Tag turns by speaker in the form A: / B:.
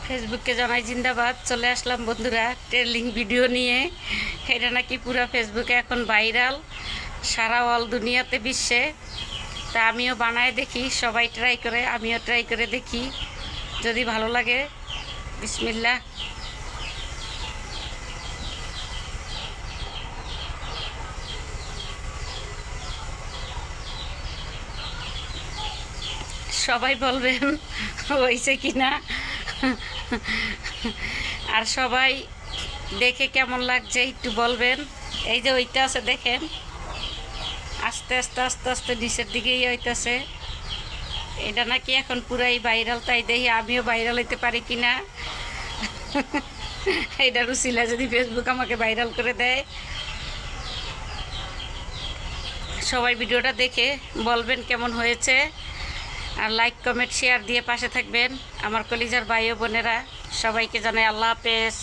A: ফেসবুকে জানাই জিন্দাবাদ। চলে আসলাম বন্ধুরা ট্রেলিং ভিডিও নিয়ে। এটা নাকি পুরো ফেসবুকে এখন ভাইরাল, সারা অল দুনিয়াতে, বিশ্বে। তা আমিও বানায় দেখি, সবাই ট্রাই করে, আমিও ট্রাই করে দেখি, যদি ভালো লাগে। বিসমিল্লাহ। সবাই বলবেন হয়েছে কি না, আর সবাই দেখে কেমন লাগছে একটু বলবেন। এই যে ওইটা আছে দেখেন, আস্তে আস্তে আস্তে আস্তে নিচের দিকেই হইতেছে। এটা নাকি এখন পুরাই ভাইরাল, তাই দেখি আমিও ভাইরাল হইতে পারি কি না। এটা রুচিলা যদি ফেসবুক আমাকে ভাইরাল করে দেয়। সবাই ভিডিওটা দেখে বলবেন কেমন হয়েছে, আর লাইক কমেন্ট শেয়ার দিয়ে পাশে থাকবেন। আমার কলিজার ভাই ও বোনেরা, সবাইকে জানাই আল্লাহ হাফেজ।